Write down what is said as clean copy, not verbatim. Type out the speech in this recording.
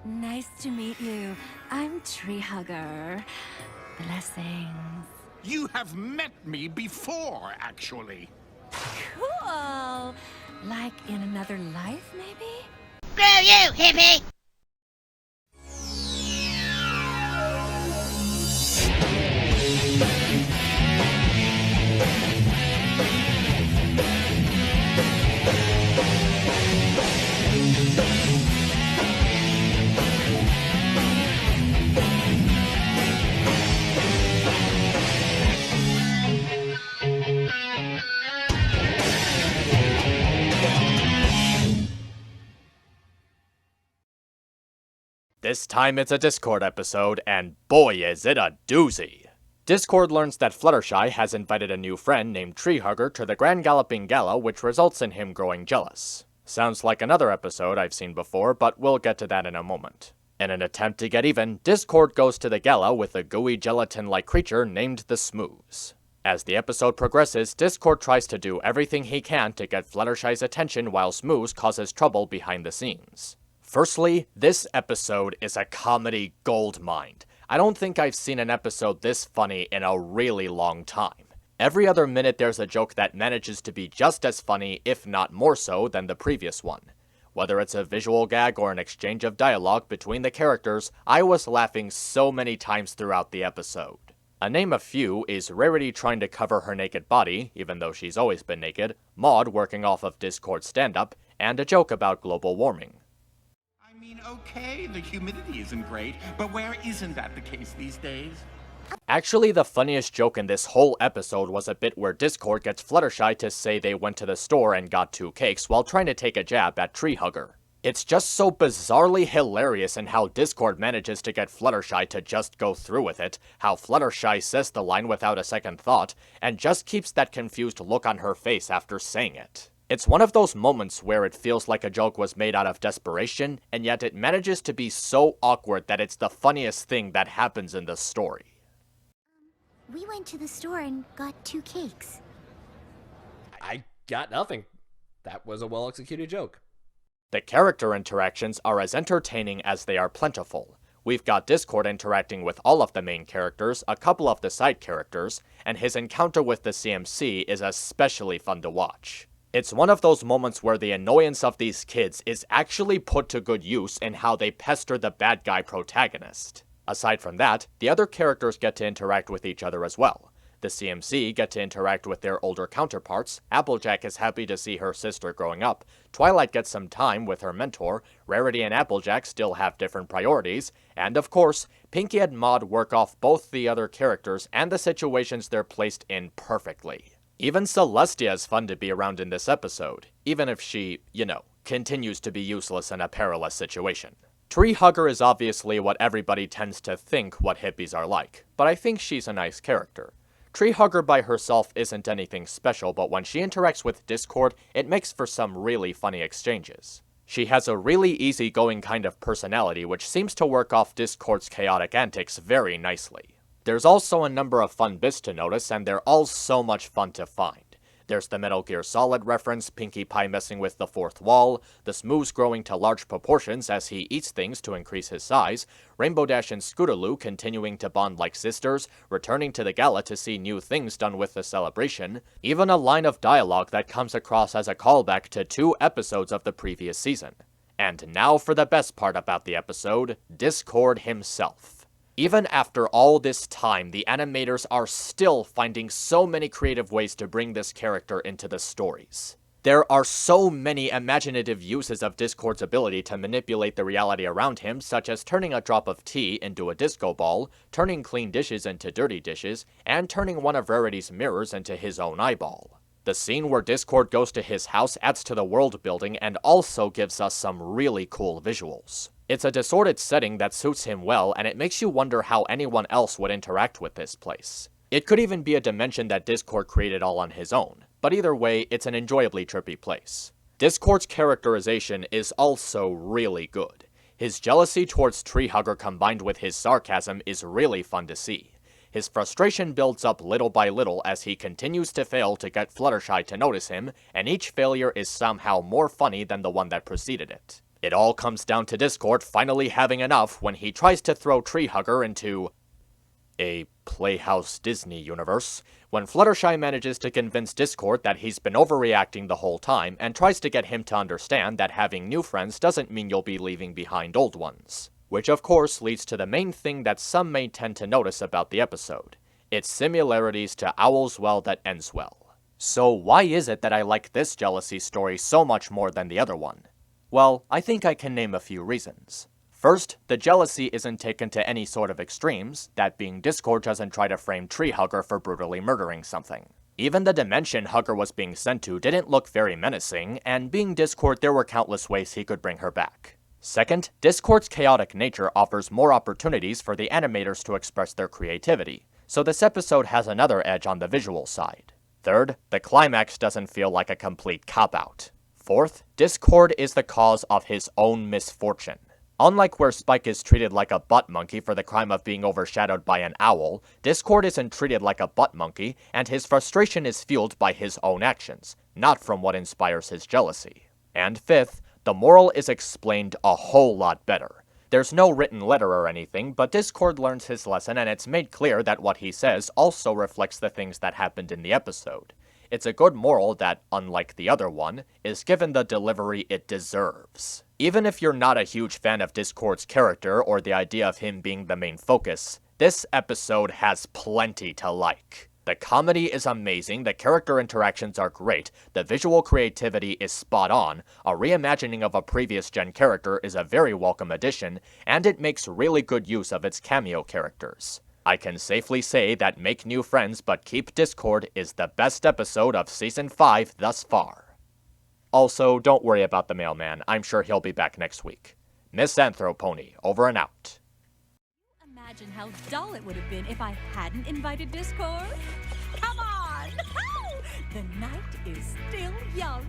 Nice to meet you. I'm Tree Hugger. Blessings. You have met me before, actually. Cool. Like in another life, maybe? Screw you, hippie! This time it's a Discord episode, and boy is it a doozy! Discord learns that Fluttershy has invited a new friend named Treehugger to the Grand Galloping Gala, which results in him growing jealous. Sounds like another episode I've seen before, but we'll get to that in a moment. In an attempt to get even, Discord goes to the gala with a gooey gelatin-like creature named the Smooze. As the episode progresses, Discord tries to do everything he can to get Fluttershy's attention while Smooze causes trouble behind the scenes. Firstly, this episode is a comedy goldmine. I don't think I've seen an episode this funny in a really long time. Every other minute there's a joke that manages to be just as funny, if not more so, than the previous one. Whether it's a visual gag or an exchange of dialogue between the characters, I was laughing so many times throughout the episode. A name a few is Rarity trying to cover her naked body, even though she's always been naked, Maud working off of Discord stand-up, and a joke about global warming. Okay, the humidity isn't great, but where isn't that the case these days? Actually, the funniest joke in this whole episode was a bit where Discord gets Fluttershy to say they went to the store and got 2 cakes while trying to take a jab at Treehugger. It's just so bizarrely hilarious in how Discord manages to get Fluttershy to just go through with it, how Fluttershy says the line without a second thought, and just keeps that confused look on her face after saying it. It's one of those moments where it feels like a joke was made out of desperation, and yet it manages to be so awkward that it's the funniest thing that happens in the story. We went to the store and got 2 cakes. I got nothing. That was a well-executed joke. The character interactions are as entertaining as they are plentiful. We've got Discord interacting with all of the main characters, a couple of the side characters, and his encounter with the CMC is especially fun to watch. It's one of those moments where the annoyance of these kids is actually put to good use in how they pester the bad guy protagonist. Aside from that, the other characters get to interact with each other as well. The CMC get to interact with their older counterparts, Applejack is happy to see her sister growing up, Twilight gets some time with her mentor, Rarity and Applejack still have different priorities, and of course, Pinkie and Maud work off both the other characters and the situations they're placed in perfectly. Even Celestia is fun to be around in this episode, even if she, continues to be useless in a perilous situation. Treehugger is obviously what everybody tends to think what hippies are like, but I think she's a nice character. Treehugger by herself isn't anything special, but when she interacts with Discord, it makes for some really funny exchanges. She has a really easygoing kind of personality which seems to work off Discord's chaotic antics very nicely. There's also a number of fun bits to notice, and they're all so much fun to find. There's the Metal Gear Solid reference, Pinkie Pie messing with the fourth wall, the Smooze growing to large proportions as he eats things to increase his size, Rainbow Dash and Scootaloo continuing to bond like sisters, returning to the gala to see new things done with the celebration, even a line of dialogue that comes across as a callback to 2 episodes of the previous season. And now for the best part about the episode, Discord himself. Even after all this time, the animators are still finding so many creative ways to bring this character into the stories. There are so many imaginative uses of Discord's ability to manipulate the reality around him, such as turning a drop of tea into a disco ball, turning clean dishes into dirty dishes, and turning one of Rarity's mirrors into his own eyeball. The scene where Discord goes to his house adds to the world building and also gives us some really cool visuals. It's a disordered setting that suits him well, and it makes you wonder how anyone else would interact with this place. It could even be a dimension that Discord created all on his own, but either way, it's an enjoyably trippy place. Discord's characterization is also really good. His jealousy towards Treehugger combined with his sarcasm is really fun to see. His frustration builds up little by little as he continues to fail to get Fluttershy to notice him, and each failure is somehow more funny than the one that preceded it. It all comes down to Discord finally having enough when he tries to throw Treehugger into a Playhouse Disney universe, when Fluttershy manages to convince Discord that he's been overreacting the whole time and tries to get him to understand that having new friends doesn't mean you'll be leaving behind old ones. Which of course leads to the main thing that some may tend to notice about the episode, its similarities to Owl's Well That Ends Well. So why is it that I like this jealousy story so much more than the other one? Well, I think I can name a few reasons. First, the jealousy isn't taken to any sort of extremes, that being Discord doesn't try to frame Treehugger for brutally murdering something. Even the dimension Hugger was being sent to didn't look very menacing, and being Discord, there were countless ways he could bring her back. Second, Discord's chaotic nature offers more opportunities for the animators to express their creativity, so this episode has another edge on the visual side. Third, the climax doesn't feel like a complete cop-out. Fourth, Discord is the cause of his own misfortune. Unlike where Spike is treated like a butt monkey for the crime of being overshadowed by an owl, Discord isn't treated like a butt monkey, and his frustration is fueled by his own actions, not from what inspires his jealousy. And fifth, the moral is explained a whole lot better. There's no written letter or anything, but Discord learns his lesson and it's made clear that what he says also reflects the things that happened in the episode. It's a good moral that, unlike the other one, is given the delivery it deserves. Even if you're not a huge fan of Discord's character or the idea of him being the main focus, this episode has plenty to like. The comedy is amazing, the character interactions are great, the visual creativity is spot on, a reimagining of a previous gen character is a very welcome addition, and it makes really good use of its cameo characters. I can safely say that Make New Friends But Keep Discord is the best episode of Season 5 thus far. Also, don't worry about the mailman, I'm sure he'll be back next week. MisAnthro Pony, over and out. Imagine how dull it would have been if I hadn't invited Discord. Come on! The night is still young.